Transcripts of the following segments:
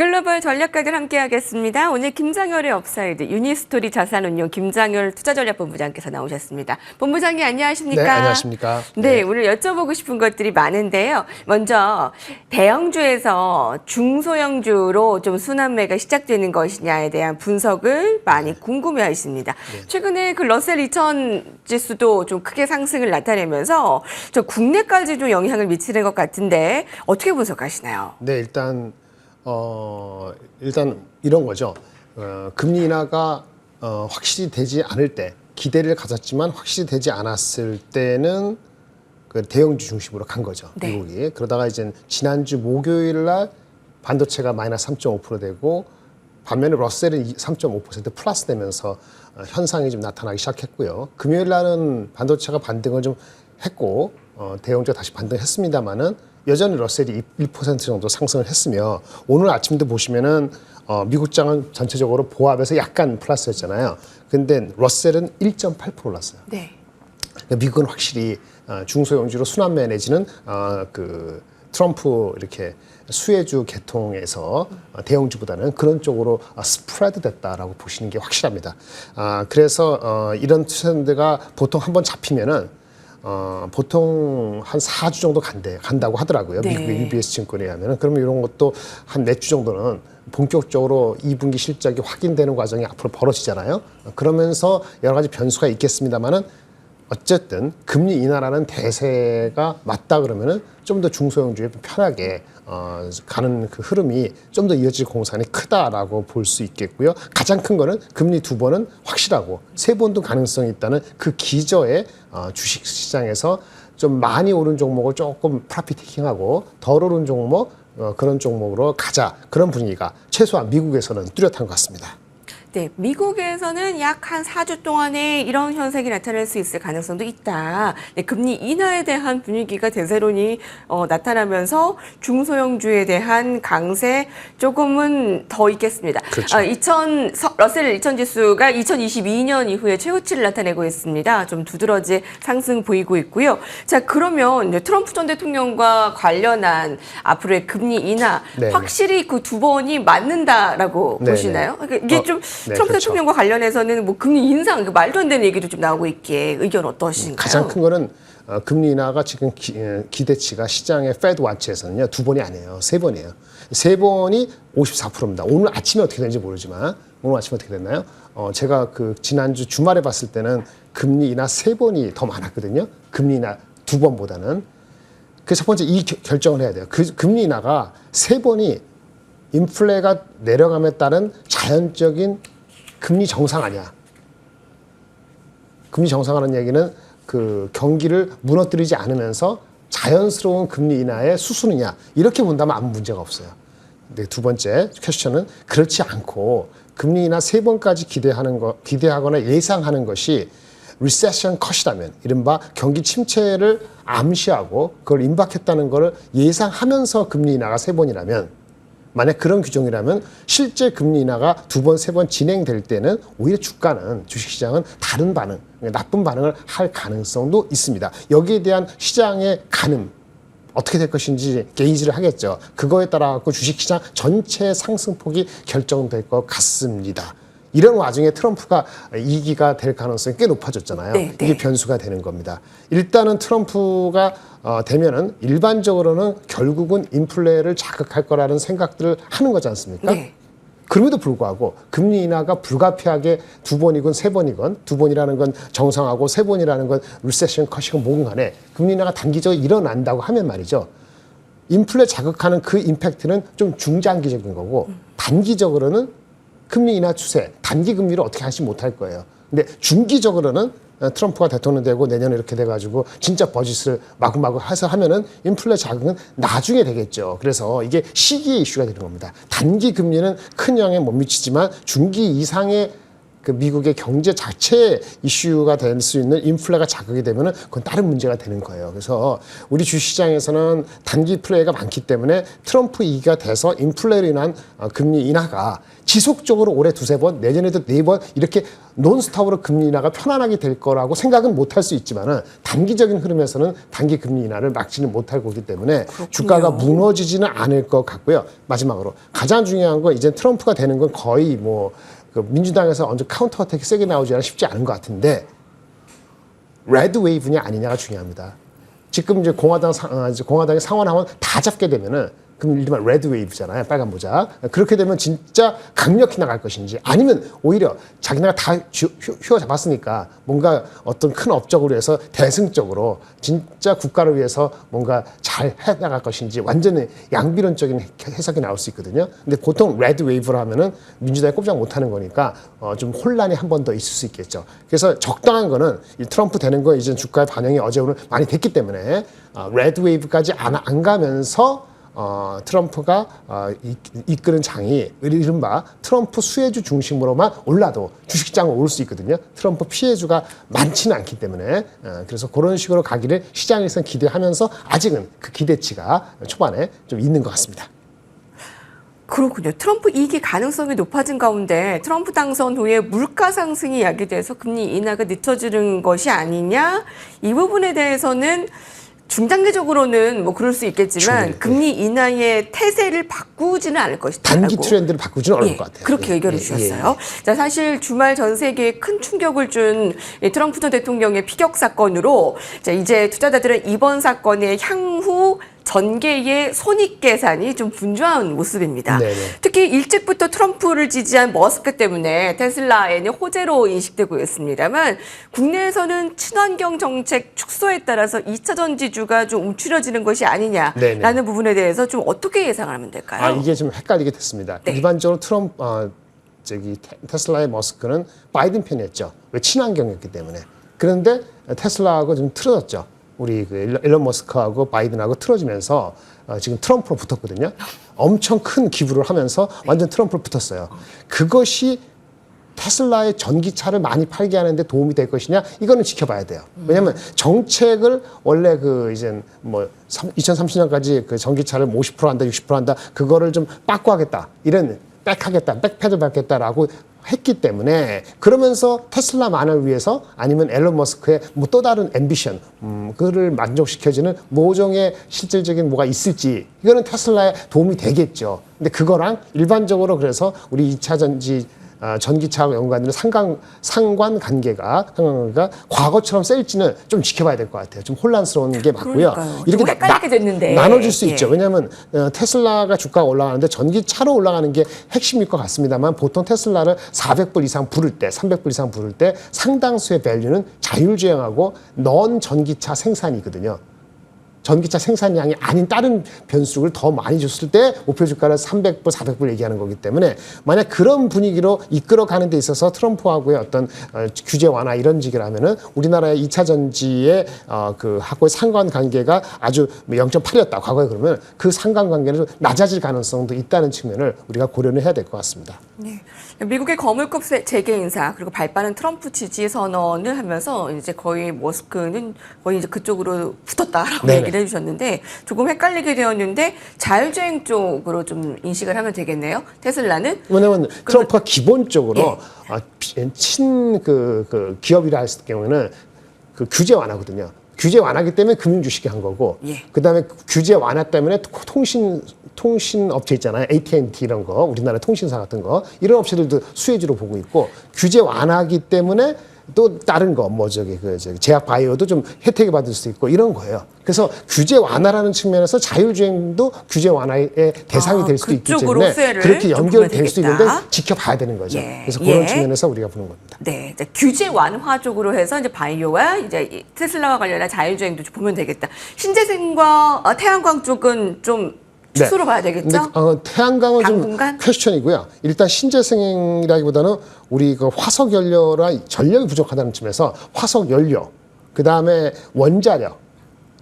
글로벌 전략가들 함께하겠습니다. 오늘 김장열의 업사이드 유니스토리 자산운용 김장열 투자전략본부장께서 나오셨습니다. 본부장님 안녕하십니까? 네, 안녕하십니까? 네, 오늘 여쭤보고 싶은 것들이 많은데요. 먼저 대형주에서 중소형주로 좀 순환매가 시작되는 것이냐에 대한 분석을 많이 궁금해하십니다. 최근에 그 러셀 2000 지수도 좀 크게 상승을 나타내면서 저 국내까지 좀 영향을 미치는 것 같은데 어떻게 분석하시나요? 네, 일단 이런 거죠. 금리 인하가 확실히 되지 않을 때, 기대를 가졌지만 확실히 되지 않았을 때는 그 대형주 중심으로 간 거죠. 네. 미국이. 그러다가 이제 지난주 목요일 날 반도체가 마이너스 3.5% 되고 반면에 러셀은 3.5% 플러스 되면서 현상이 좀 나타나기 시작했고요. 금요일 날은 반도체가 반등을 좀 했고 대형주가 다시 반등했습니다만은 여전히 러셀이 1% 정도 상승을 했으며 오늘 아침도 보시면은 미국장은 전체적으로 보합에서 약간 플러스였잖아요. 근데 러셀은 1.8% 올랐어요. 네. 그러니까 미국은 확실히 중소형주로 순환매 내지는 그 트럼프 이렇게 수혜주 계통에서 대형주보다는 그런 쪽으로 스프레드 됐다라고 보시는 게 확실합니다. 그래서 이런 트렌드가 보통 한번 잡히면은 보통 한 4주 정도 간다고 하더라고요. 네. 미국의 UBS 증권에 의하면. 그러면 이런 것도 한 몇 주 정도는 본격적으로 2분기 실적이 확인되는 과정이 앞으로 벌어지잖아요. 그러면서 여러 가지 변수가 있겠습니다만은 어쨌든 금리 인하라는 대세가 맞다 그러면은 좀 더 중소형주에 편하게 가는 그 흐름이 좀 더 이어질 공산이 크다라고 볼 수 있겠고요. 가장 큰 거는 금리 2번은 확실하고 3번도 가능성이 있다는 그 기저에 주식 시장에서 좀 많이 오른 종목을 조금 프라피테이킹하고 덜 오른 종목 그런 종목으로 가자 그런 분위기가 최소한 미국에서는 뚜렷한 것 같습니다. 네, 미국에서는 약 한 4주 동안에 이런 현상이 나타날 수 있을 가능성도 있다. 네, 금리 인하에 대한 분위기가 대세론이 나타나면서 중소형주에 대한 강세 조금은 더 있겠습니다. 그렇죠. 러셀 2000 지수가 2022년 이후에 최고치를 나타내고 있습니다. 좀 두드러진 상승 보이고 있고요. 자, 그러면 이제 트럼프 전 대통령과 관련한 앞으로의 금리 인하 네. 확실히 그 두 번이 맞는다라고 네, 보시나요? 그러니까 이게 좀 네, 트럼프 그렇죠. 대통령과 관련해서는 뭐 금리 인상, 말도 안 되는 얘기도 좀 나오고 있기에 의견 어떠신가요? 가장 큰 거는 금리 인하가 지금 기대치가 시장의 페드 와치에서는요 2번이 아니에요. 3번이에요. 3번이 54%입니다. 오늘 아침에 어떻게 되는지 모르지만 오늘 아침에 어떻게 됐나요? 제가 그 지난주 주말에 봤을 때는 금리 인하 3번이 더 많았거든요. 금리 인하 2번보다는. 그 첫 번째 이 결정을 해야 돼요. 그 금리 인하가 3번이 인플레가 내려감에 따른 자연적인 금리 정상 아니야. 금리 정상화는 얘기는 그 경기를 무너뜨리지 않으면서 자연스러운 금리 인하의 수순이냐 이렇게 본다면 아무 문제가 없어요. 근데 두 번째 퀘스천은 그렇지 않고 금리 인하 3번까지 기대하거나 예상하는 것이 리세션 컷이라면 이른바 경기 침체를 암시하고 그걸 임박했다는 것을 예상하면서 금리 인하가 3번이라면 만약 그런 규정이라면 실제 금리 인하가 2번, 3번 진행될 때는 오히려 주가는 주식시장은 다른 반응, 나쁜 반응을 할 가능성도 있습니다. 여기에 대한 시장의 가늠 어떻게 될 것인지 게이지를 하겠죠. 그거에 따라 갖고 주식시장 전체 상승폭이 결정될 것 같습니다. 이런 와중에 트럼프가 2기가 될 가능성이 꽤 높아졌잖아요. 네, 네. 이게 변수가 되는 겁니다. 일단은 트럼프가 되면은 일반적으로는 결국은 인플레를 자극할 거라는 생각들을 하는 거지 않습니까? 네. 그럼에도 불구하고 금리 인하가 불가피하게 2번이건 3번이건 2번이라는 건 정상하고 3번이라는 건 리세션 컷이건 뭐건 간에 금리 인하가 단기적으로 일어난다고 하면 말이죠. 인플레 자극하는 그 임팩트는 좀 중장기적인 거고 단기적으로는 금리 인하 추세, 단기 금리를 어떻게 하지 못할 거예요. 근데 중기적으로는 트럼프가 대통령 되고 내년에 이렇게 돼가지고 진짜 버짓을 마구마구 해서 하면은 인플레 자극은 나중에 되겠죠. 그래서 이게 시기의 이슈가 되는 겁니다. 단기 금리는 큰 영향 못 미치지만 중기 이상의 그 미국의 경제 자체의 이슈가 될 수 있는 인플레가 자극이 되면은 그건 다른 문제가 되는 거예요. 그래서 우리 주시장에서는 단기 플레이가 많기 때문에 트럼프 2기가 돼서 인플레로 인한 금리 인하가 지속적으로 올해 두세 번, 내년에도 네 번 이렇게 논스톱으로 금리 인하가 편안하게 될 거라고 생각은 못할 수 있지만은 단기적인 흐름에서는 단기 금리 인하를 막지는 못할 거기 때문에 주가가 무너지지는 않을 것 같고요. 마지막으로 가장 중요한 건 이제 트럼프가 되는 건 거의 뭐 그 민주당에서 언제 카운터 어택이 세게 나오지는 쉽지 않은 것 같은데 레드 웨이브냐 아니냐가 중요합니다. 지금 이제 공화당의 상원하원 다 잡게 되면은 그럼 일반 레드 웨이브잖아요. 빨간 모자. 그렇게 되면 진짜 강력히 나갈 것인지 아니면 오히려 자기네가 다 휘어잡았으니까 뭔가 어떤 큰 업적으로 해서 대승적으로 진짜 국가를 위해서 뭔가 잘 해나갈 것인지 완전히 양비론적인 해석이 나올 수 있거든요. 근데 보통 레드 웨이브로 하면은 민주당이 꼼짝 못하는 거니까 좀 혼란이 한 번 더 있을 수 있겠죠. 그래서 적당한 거는 이 트럼프 되는 거 이제 주가의 반영이 어제 오늘 많이 됐기 때문에 레드 웨이브까지 안 가면서 트럼프가 이끄는 장이 이른바 트럼프 수혜주 중심으로만 올라도 주식시장은 오를 수 있거든요. 트럼프 피해주가 많지는 않기 때문에 그래서 그런 식으로 가기를 시장에서는 기대하면서 아직은 그 기대치가 초반에 좀 있는 것 같습니다. 그렇군요. 트럼프 2기 가능성이 높아진 가운데 트럼프 당선 후에 물가 상승이 야기돼서 금리 인하가 늦춰지는 것이 아니냐? 이 부분에 대해서는 중장기적으로는 뭐 그럴 수 있겠지만 금리 인하의 태세를 바꾸지는 않을 것이다. 단기 트렌드를 바꾸지는 않을 것 같아요. 그렇게 의견을 주셨어요. 자, 사실 주말 전 세계에 큰 충격을 준 트럼프 전 대통령의 피격 사건으로 자, 이제 투자자들은 이번 사건의 향후 전개의 손익 계산이 좀 분주한 모습입니다. 네네. 특히 일찍부터 트럼프를 지지한 머스크 때문에 테슬라에는 호재로 인식되고 있습니다만 국내에서는 친환경 정책 축소에 따라서 2차 전지주가 좀 움츠려지는 것이 아니냐라는 네네. 부분에 대해서 좀 어떻게 예상을 하면 될까요? 이게 좀 헷갈리게 됐습니다. 네. 일반적으로 테슬라의 머스크는 바이든 편이었죠. 왜 친환경이었기 때문에. 그런데 테슬라하고 좀 틀어졌죠. 우리 그 일론 머스크하고 바이든하고 틀어지면서 지금 트럼프로 붙었거든요. 엄청 큰 기부를 하면서 완전 트럼프로 붙었어요. 그것이 테슬라의 전기차를 많이 팔게 하는데 도움이 될 것이냐? 이거는 지켜봐야 돼요. 왜냐하면 정책을 원래 그 이제 뭐 2030년까지 그 전기차를 50% 한다, 60% 한다, 그거를 좀 바꿔하겠다 이런 백하겠다, 백패드 받겠다라고 했기 때문에 그러면서 테슬라만을 위해서 아니면 앨런 머스크의 뭐 또 다른 앰비션, 그를 만족시켜주는 모종의 실질적인 뭐가 있을지 이거는 테슬라에 도움이 되겠죠. 근데 그거랑 일반적으로 그래서 우리 2차 전기차하고 연관되는 상관관계가 과거처럼 셀지는 좀 지켜봐야 될 것 같아요. 좀 혼란스러운 게 맞고요. 그러니까요. 이렇게 좀 헷갈리게 됐는데. 나눠질 수 있죠. 왜냐하면 테슬라가 주가가 올라가는데 전기차로 올라가는 게 핵심일 것 같습니다만 보통 테슬라를 400불 이상 부를 때, 300불 이상 부를 때 상당수의 밸류는 자율주행하고 넌 전기차 생산이거든요. 전기차 생산량이 아닌 다른 변수를 더 많이 줬을 때 목표 주가를 300불, 400불 얘기하는 거기 때문에 만약 그런 분위기로 이끌어가는 데 있어서 트럼프하고의 어떤 규제 완화 이런 식이라면은 우리나라의 2차 전지의 그 하고의 상관관계가 아주 0.8이었다. 과거에 그러면 그 상관관계는 낮아질 가능성도 있다는 측면을 우리가 고려를 해야 될 것 같습니다. 네. 미국의 거물급 재계 인사 그리고 발빠른 트럼프 지지 선언을 하면서 이제 거의 머스크는 거의 이제 그쪽으로 붙었다라고 네네. 얘기를 해주셨는데 조금 헷갈리게 되었는데 자율주행 쪽으로 좀 인식을 하면 되겠네요. 테슬라는 왜냐하면 트럼프가 기본적으로 예. 기업이라 했을 경우에는 그 규제 완화거든요. 규제 완화기 때문에 금융 주식이 한 거고, 예. 그다음에 규제 완화 때문에 통신 업체 있잖아요. AT&T 이런 거, 우리나라 통신사 같은 거 이런 업체들도 수혜주로 보고 있고 규제 완화기 때문에 또 다른 거 뭐 제약 바이오도 좀 혜택을 받을 수 있고 이런 거예요. 그래서 규제 완화라는 측면에서 자율주행도 규제 완화의 대상이 될 수도 있기 때문에 그렇게 연결될 수 있는데 지켜봐야 되는 거죠. 예. 그래서 그런 측면에서 우리가 보는 겁니다. 네, 이제 규제 완화 쪽으로 해서 이제 바이오와 이제 테슬라와 관련한 자율주행도 좀 보면 되겠다. 신재생과 태양광 쪽은 좀 축소로 봐야 되겠죠? 근데 태양광은 좀 당분간? 퀘스천이고요. 일단 신재생이라기보다는 우리 그 화석 연료라 전력이 부족하다는 점에서 화석 연료, 그 다음에 원자력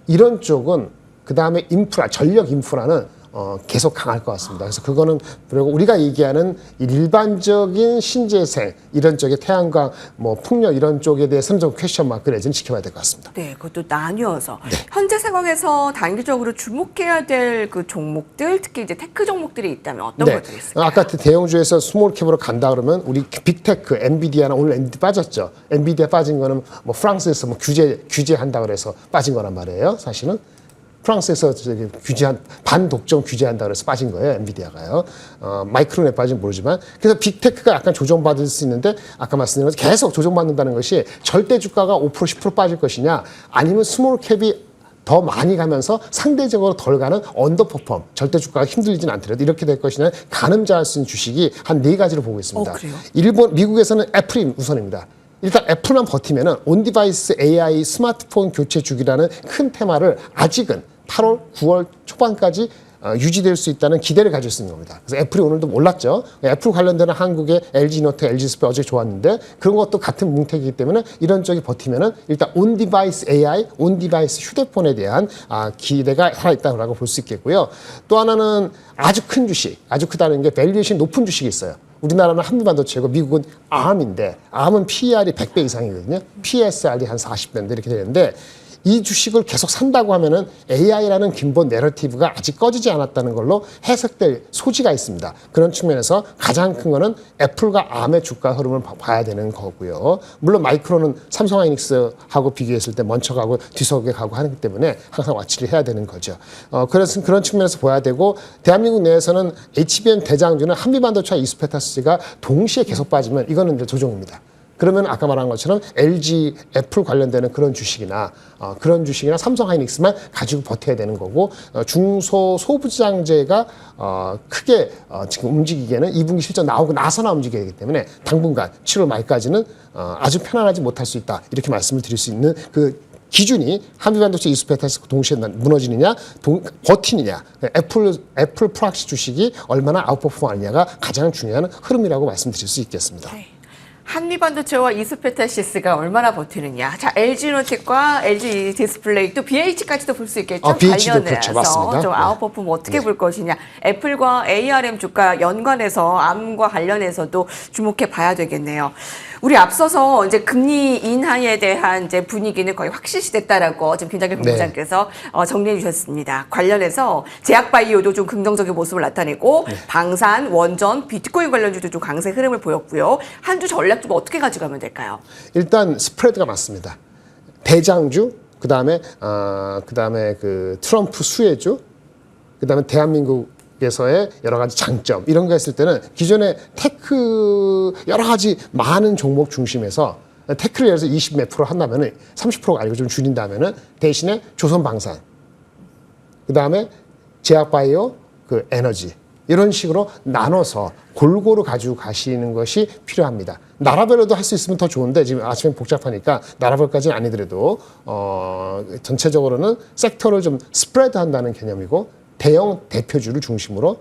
이런 쪽은 그 다음에 인프라, 전력 인프라는 계속 강할 것 같습니다. 그래서 그거는 그리고 우리가 얘기하는 일반적인 신재생 이런 쪽의 태양광, 뭐 풍력 이런 쪽에 대해서는 좀 퀘스천 마크 내지는 지켜봐야 될 것 같습니다. 네, 그것도 나뉘어서 현재 상황에서 단기적으로 주목해야 될 그 종목들, 특히 이제 테크 종목들이 있다면 어떤 것들이 있을까요? 아까 대형주에서 스몰 캡으로 간다 그러면 우리 빅테크, 엔비디아나 오늘 엔비디아 빠졌죠. 엔비디아 빠진 거는 뭐 프랑스에서 뭐 규제한다 그래서 빠진 거란 말이에요. 사실은. 프랑스에서 저기 반독점 규제한다 그래서 빠진 거예요, 엔비디아가요. 마이크론에 빠진 모르지만. 그래서 빅테크가 약간 조정받을 수 있는데 아까 말씀드린 것처럼 계속 조정받는다는 것이 절대 주가가 5%, 10% 빠질 것이냐 아니면 스몰 캡이 더 많이 가면서 상대적으로 덜 가는 언더퍼폼, 절대 주가가 힘들리진 않더라도 이렇게 될 것이냐 가늠자할 수 있는 주식이 한 4가지를 보고 있습니다. 그래요? 미국에서는 애플이 우선입니다. 일단 애플만 버티면은 온디바이스 AI 스마트폰 교체 주기라는 큰 테마를 아직은 8월, 9월 초반까지 유지될 수 있다는 기대를 가질 수 있는 겁니다. 그래서 애플이 오늘도 몰랐죠. 애플 관련되는 한국의 LG노트, LG스페 어제 좋았는데 그런 것도 같은 뭉태기이기 때문에 이런 쪽이 버티면은 일단 온디바이스 AI, 온디바이스 휴대폰에 대한 기대가 살아있다고 볼 수 있겠고요. 또 하나는 아주 큰 주식, 아주 크다는 게 밸류에이션 높은 주식이 있어요. 우리나라는 한미반도체고 미국은 ARM인데 ARM은 PER이 100배 이상이거든요. PSR이 한 40배인데 이렇게 되는데 이 주식을 계속 산다고 하면은 AI라는 근본 내러티브가 아직 꺼지지 않았다는 걸로 해석될 소지가 있습니다. 그런 측면에서 가장 큰 거는 애플과 ARM의 주가 흐름을 봐야 되는 거고요. 물론 마이크론은 삼성하이닉스하고 비교했을 때 먼저 가고 뒤석에 가고 하기 때문에 항상 와치를 해야 되는 거죠. 그래서 그런 측면에서 봐야 되고 대한민국 내에서는 HBM 대장주는 한미반도체와 이스페타스가 동시에 계속 빠지면 이거는 이제 조정입니다. 그러면 아까 말한 것처럼 LG, 애플 관련되는 그런 주식이나 삼성하이닉스만 가지고 버텨야 되는 거고 중소 소부장제가 크게 지금 움직이기에는 2분기 실적 나오고 나서나 움직여야 되기 때문에 당분간 7월 말까지는 아주 편안하지 못할 수 있다 이렇게 말씀을 드릴 수 있는 그 기준이 한미반도체 이스페타스 동시에 무너지느냐 버티느냐 애플 프락시 주식이 얼마나 아웃퍼폼하느냐가 가장 중요한 흐름이라고 말씀드릴 수 있겠습니다. 네. 한미반도체와 이스페타시스가 얼마나 버티느냐. 자, LG노텍과 LG 디스플레이 또 BH까지도 볼 수 있겠죠. BH도 관련해서 그렇죠. 맞습니다. 좀 아웃퍼폼 어떻게 볼 것이냐. 애플과 ARM 주가 연관해서 ARM과 관련해서도 주목해 봐야 되겠네요. 우리 앞서서 이제 금리 인하에 대한 이제 분위기는 거의 확실시됐다라고 지금 김장길 본부장께서 정리해 주셨습니다. 관련해서 제약바이오도 좀 긍정적인 모습을 나타내고 방산, 원전, 비트코인 관련주도 좀 강세 흐름을 보였고요. 한 주 전략 좀 어떻게 가져가면 될까요? 일단 스프레드가 맞습니다. 대장주, 그다음에 그 트럼프 수혜주, 그다음에 대한민국에서의 여러 가지 장점 이런 거 했을 때는 기존의 테크 여러 가지 많은 종목 중심에서 테크를 예를 들어서 20 몇 프로 한다면은 30%가 아니고 좀 줄인다면은 대신에 조선방산, 그다음에 제약바이오, 그 에너지 이런 식으로 나눠서 골고루 가지고 가시는 것이 필요합니다. 나라별로도 할 수 있으면 더 좋은데 지금 아침에 복잡하니까 나라별까지는 아니더라도 전체적으로는 섹터를 좀 스프레드 한다는 개념이고 대형 대표주를 중심으로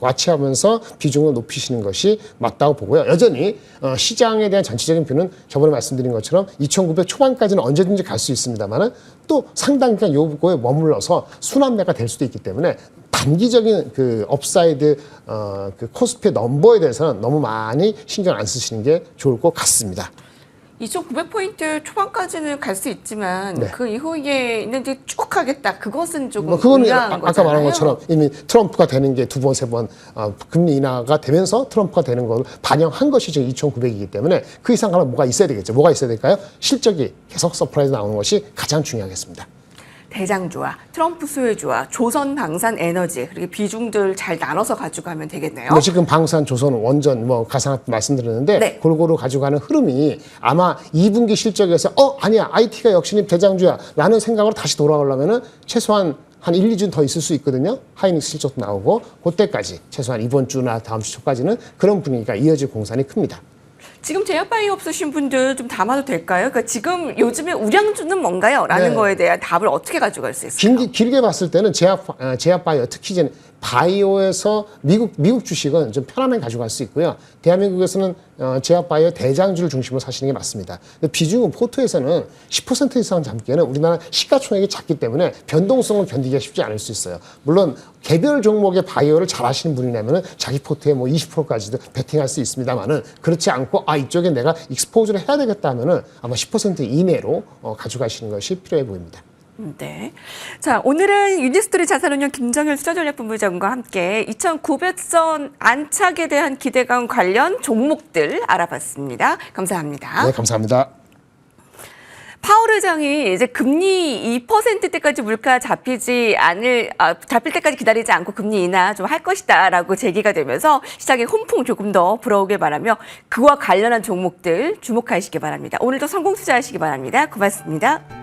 와치하면서 비중을 높이시는 것이 맞다고 보고요. 여전히 시장에 대한 전체적인 뷰는 저번에 말씀드린 것처럼 2,900 초반까지는 언제든지 갈 수 있습니다만은 또 상당 기간 요거에 머물러서 순환매가 될 수도 있기 때문에 단기적인 그 업사이드 그 코스피의 넘버에 대해서는 너무 많이 신경 안 쓰시는 게 좋을 것 같습니다. 2,900포인트 초반까지는 갈 수 있지만 그 이후에 있는데 쭉 가겠다. 그것은 조금 그거는 의아한 아까 거잖아요. 말한 것처럼 이미 트럼프가 되는 게 두 번, 세 번 금리 인하가 되면서 트럼프가 되는 걸 반영한 것이 지금 2,900이기 때문에 그 이상 가면 뭐가 있어야 되겠죠. 뭐가 있어야 될까요? 실적이 계속 서프라이즈 나오는 것이 가장 중요하겠습니다. 대장주와 트럼프 수혜주와 조선 방산 에너지 그리고 비중들 잘 나눠서 가져가면 되겠네요. 지금 방산, 조선, 원전, 가상화폐 말씀드렸는데 골고루 가져가는 흐름이 아마 2분기 실적에서 아니야 IT가 역시 대장주야 라는 생각으로 다시 돌아오려면은 최소한 한 1, 2주 더 있을 수 있거든요. 하이닉스 실적도 나오고 그때까지 최소한 이번 주나 다음 주 초까지는 그런 분위기가 이어질 공산이 큽니다. 지금 제약바이오 없으신 분들 좀 담아도 될까요? 그러니까 지금 요즘에 우량주는 뭔가요? 라는 네. 거에 대한 답을 어떻게 가져갈 수 있을까요? 길게 봤을 때는 제약바이오, 특히 이제 바이오에서 미국 주식은 좀 편안하게 가져갈 수 있고요. 대한민국에서는 제약바이오 대장주를 중심으로 사시는 게 맞습니다. 근데 비중은 포트에서는 10% 이상 잡기에는 우리나라 시가총액이 작기 때문에 변동성을 견디기가 쉽지 않을 수 있어요. 물론 개별 종목의 바이오를 잘 하시는 분이라면 자기 포트에 뭐 20%까지도 베팅할 수 있습니다만은 그렇지 않고 이쪽에 내가 익스포즈를 해야 되겠다 하면은 아마 10% 이내로 가져가시는 것이 필요해 보입니다. 네. 자, 오늘은 유니스토리 자산운용 김정일 투자전략본부장과 함께 2,900선 안착에 대한 기대감 관련 종목들 알아봤습니다. 감사합니다. 네, 감사합니다. 파월 의장이 이제 금리 2%대까지 물가 잡힐 때까지 기다리지 않고 금리 인하 좀 할 것이다라고 제기가 되면서 시장에 훈풍 조금 더 불어오길 바라며 그와 관련한 종목들 주목하시기 바랍니다. 오늘도 성공 투자하시기 바랍니다. 고맙습니다.